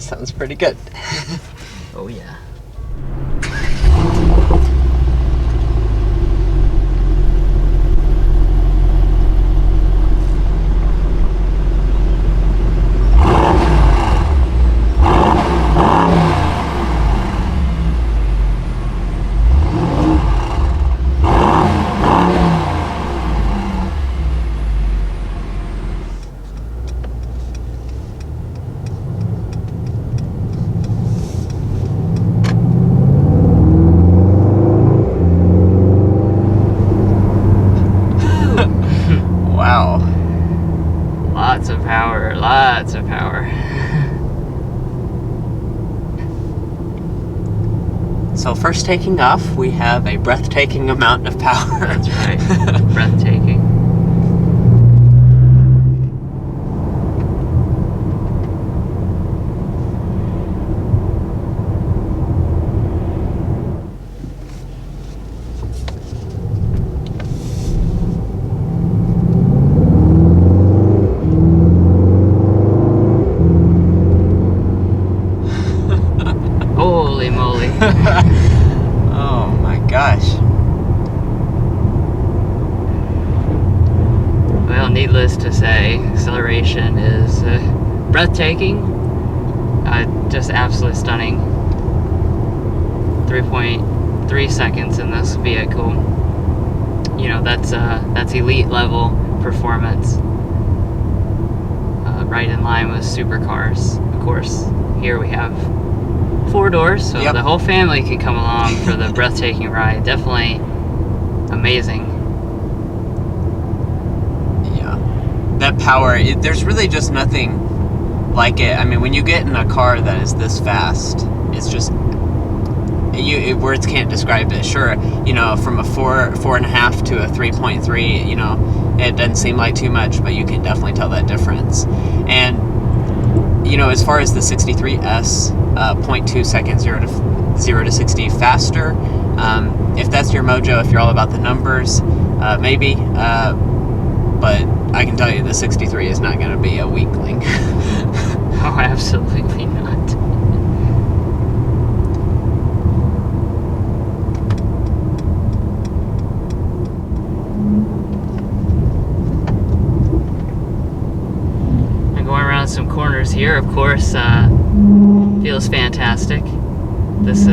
sounds pretty good. Oh yeah. Wow. Lots of power, lots of power. So first taking off, we have a breathtaking amount of power. That's right. Breathtaking. Holy moly. Oh my gosh. Well, needless to say, acceleration is breathtaking. Just absolutely stunning. 3.3 seconds in this vehicle. You know, that's elite level performance. Right in line with supercars. Of course, here we have 4 doors, so Yep. the whole family can come along for the breathtaking ride. Definitely amazing. Yeah. That power, there's really just nothing like it. I mean, when you get in a car that is this fast, it's just, words can't describe it. Sure, you know, from a 4.5 to a 3.3, you know, it doesn't seem like too much, but you can definitely tell that difference. And, you know, as far as the 63S, 0.2 seconds 0 to 60 faster. If that's your mojo, if you're all about the numbers, maybe. But I can tell you the 63 is not going to be a weakling. Oh, absolutely not. And going around some corners here, of course, feels fantastic. This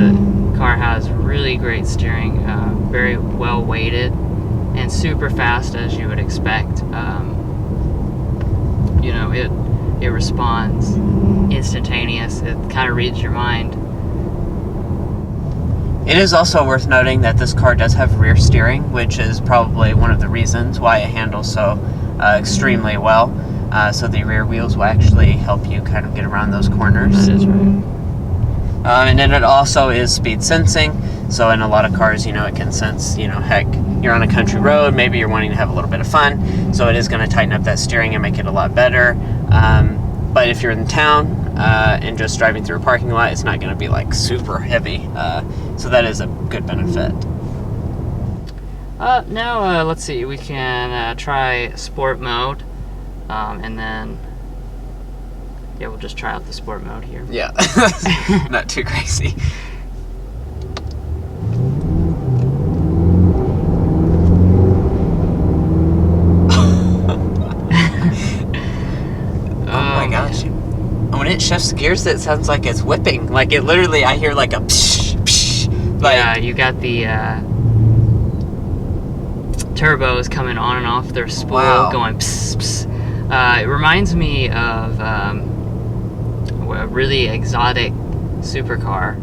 car has really great steering, very well weighted, and super fast as you would expect. You know, it responds instantaneous. It kind of reads your mind. It is also worth noting that this car does have rear steering, which is probably one of the reasons why it handles so extremely well. So the rear wheels will actually help you kind of get around those corners. That is right. And then it also is speed sensing. So in a lot of cars, you know, it can sense, you know, heck, you're on a country road, maybe you're wanting to have a little bit of fun. So it is going to tighten up that steering and make it a lot better. But if you're in town and just driving through a parking lot, it's not going to be like super heavy. So that is a good benefit. Now, let's see, we can try sport mode, and then, yeah, we'll just try out the sport mode here. Yeah, not too crazy. Oh my gosh. When it shifts gears, it sounds like it's whipping. Like it literally, I hear like a psh, psh. Like, yeah, you got the turbos coming on and off their spool, wow. going pss, pss. It reminds me of a really exotic supercar.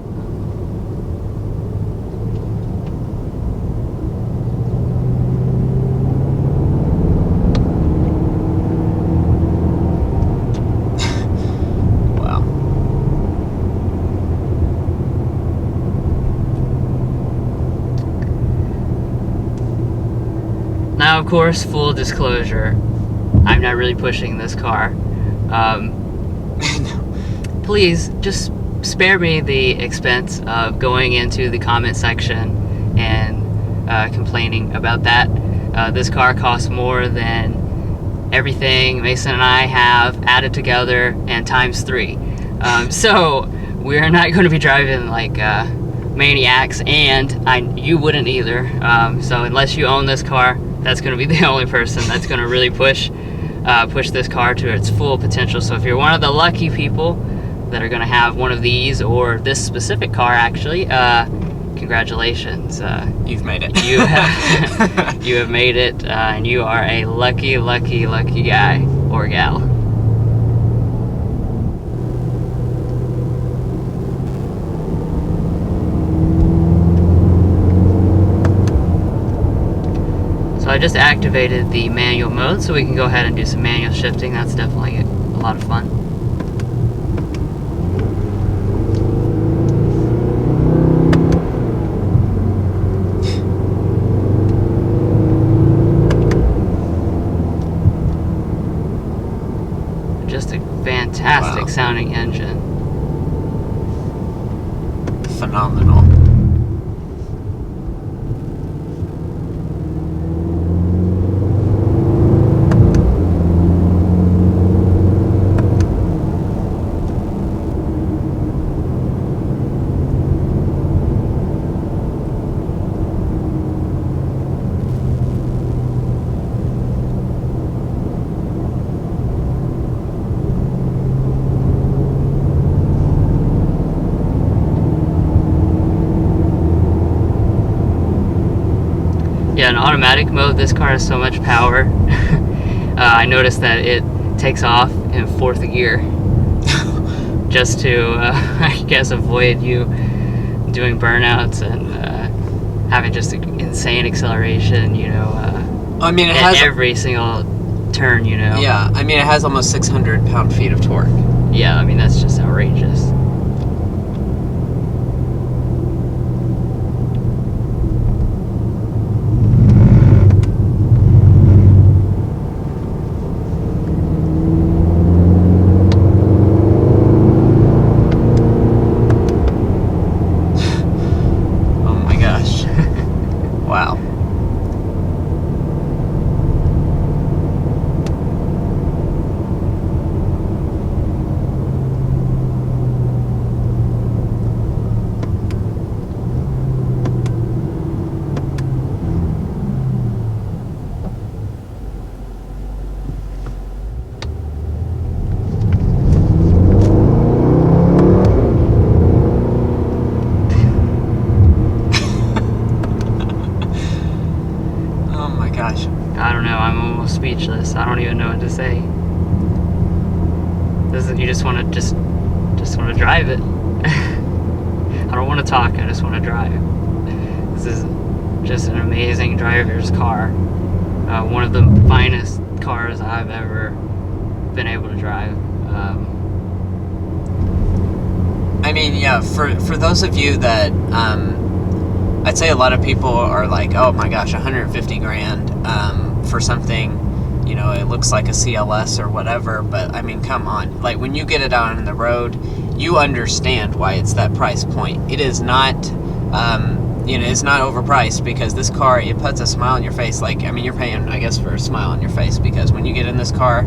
Now, of course, full disclosure, I'm not really pushing this car. Please, just spare me the expense of going into the comment section and complaining about that. This car costs more than everything Mason and I have added together and times 3. So we're not going to be driving like maniacs, and you wouldn't either. So unless you own this car, that's going to be the only person that's going to really push this car to its full potential. So if you're one of the lucky people that are going to have one of these, or this specific car actually, congratulations. You've made it. You have made it, and you are a lucky guy or gal. So I just activated the manual mode, so we can go ahead and do some manual shifting. That's definitely a lot of fun. Just a fantastic sounding engine. Phenomenal. Yeah, in automatic mode, this car has so much power. I noticed that it takes off in 4th gear just to, I guess, avoid you doing burnouts and having just insane acceleration, you know, I mean, it at has every single turn, you know. Yeah, I mean, it has almost 600 pound-feet of torque. Yeah, I mean, that's just outrageous. Wow. I don't know, I'm almost speechless. I don't even know what to say. You just want to drive it. I don't want to talk, I just want to drive. This is just an amazing driver's car. One of the finest cars I've ever been able to drive. I mean, yeah, for those of you that, I'd say a lot of people are like, oh my gosh, 150 grand for something, you know, it looks like a CLS or whatever, but I mean, come on. Like, when you get it out on the road, you understand why it's that price point. It is not, you know, it's not overpriced, because this car, it puts a smile on your face. Like, I mean, you're paying, I guess, for a smile on your face, because when you get in this car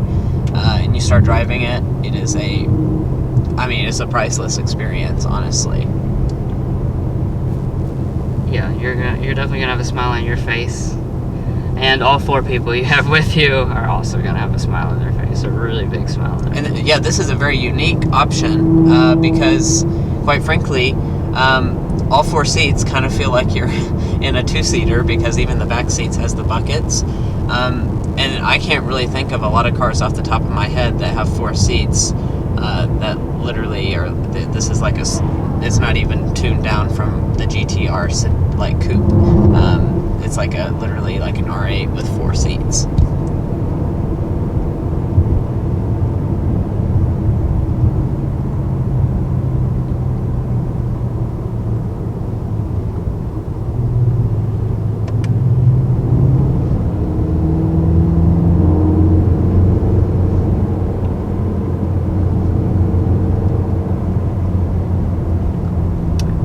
and you start driving it, it is it's a priceless experience, honestly. Yeah, you're definitely gonna have a smile on your face, and all 4 people you have with you are also gonna have a smile on their face, a really big smile on their face. And yeah, this is a very unique option because, quite frankly, all 4 seats kind of feel like you're in a 2-seater, because even the back seats has the buckets. And I can't really think of a lot of cars off the top of my head that have 4 seats that literally are. This is like it's not even tuned down from the GTR like coupe. It's like literally like an R8 with 4 seats.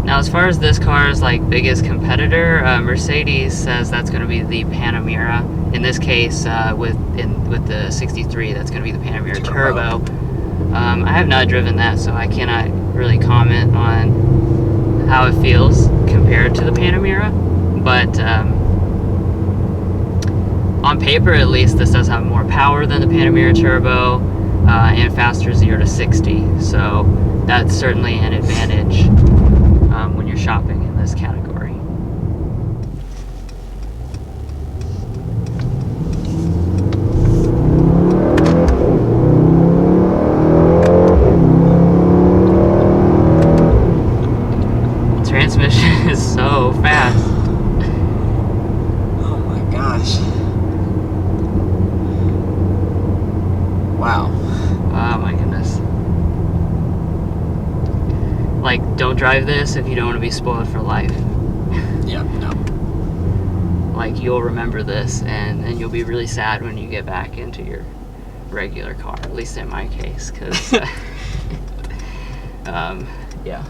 Now, as far as this car's like biggest competitor, Mercedes says that's going to be the Panamera. In this case, with the 63, that's going to be the Panamera Turbo. I have not driven that, so I cannot really comment on how it feels compared to the Panamera, but on paper at least this does have more power than the Panamera Turbo, and faster 0 to 60, so that's certainly an advantage when you're shopping in this category. Transmission is so fast. Oh my gosh. Wow. Oh my goodness. Like, don't drive this if you don't want to be spoiled for life. Yeah, no. Like, you'll remember this and you'll be really sad when you get back into your regular car, at least in my case, because yeah.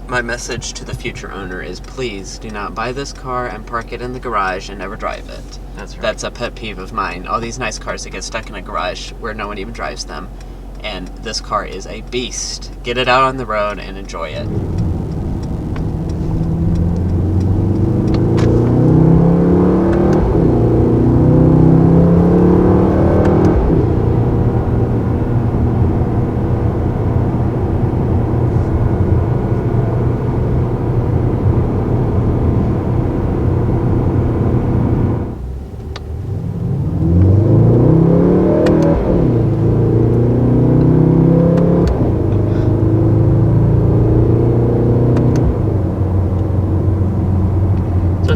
My message to the future owner is please do not buy this car and park it in the garage and never drive it. That's right. That's a pet peeve of mine. All these nice cars that get stuck in a garage where no one even drives them. And this car is a beast. Get it out on the road and enjoy it.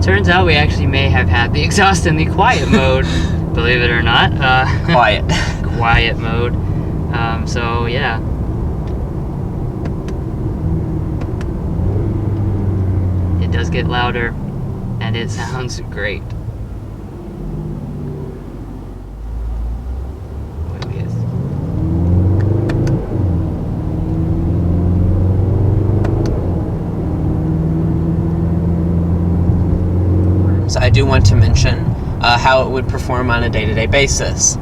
Turns out we actually may have had the exhaust in the quiet mode, believe it or not. Quiet. Quiet mode. So yeah. It does get louder, and it sounds great. I do want to mention how it would perform on a day-to-day basis.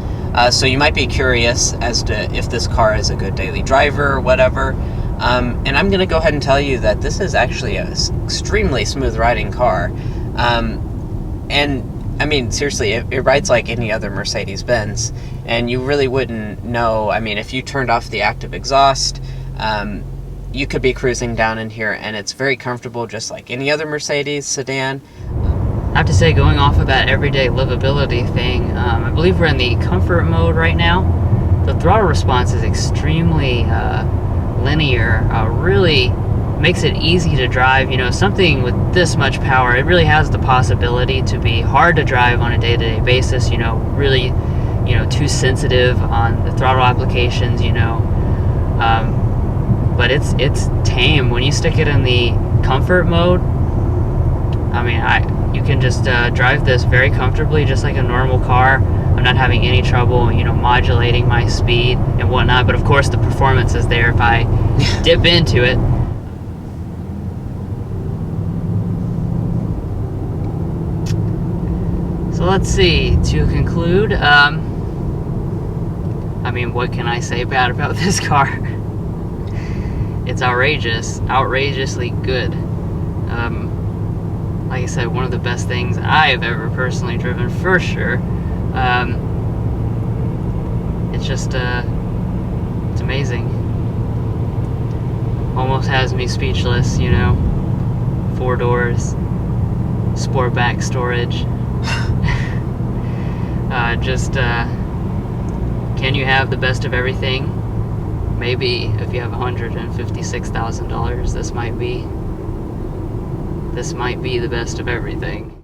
So you might be curious as to if this car is a good daily driver or whatever. And I'm going to go ahead and tell you that this is actually an extremely smooth riding car. And I mean, seriously, it rides like any other Mercedes-Benz. And you really wouldn't know, I mean, if you turned off the active exhaust, you could be cruising down in here and it's very comfortable just like any other Mercedes sedan. I have to say, going off of that everyday livability thing, I believe we're in the comfort mode right now. The throttle response is extremely linear, really makes it easy to drive. You know, something with this much power, it really has the possibility to be hard to drive on a day-to-day basis, you know, really, you know, too sensitive on the throttle applications, you know. But it's tame. When you stick it in the comfort mode, I mean, you can just drive this very comfortably, just like a normal car. I'm not having any trouble, you know, modulating my speed and whatnot. But of course, the performance is there if I dip into it. So let's see. To conclude, I mean, what can I say bad about this car? It's outrageously good. Like I said, one of the best things I have ever personally driven, for sure. It's just, it's amazing. Almost has me speechless, you know. 4 doors, sport back storage. Can you have the best of everything? Maybe if you have $156,000, this might be the best of everything.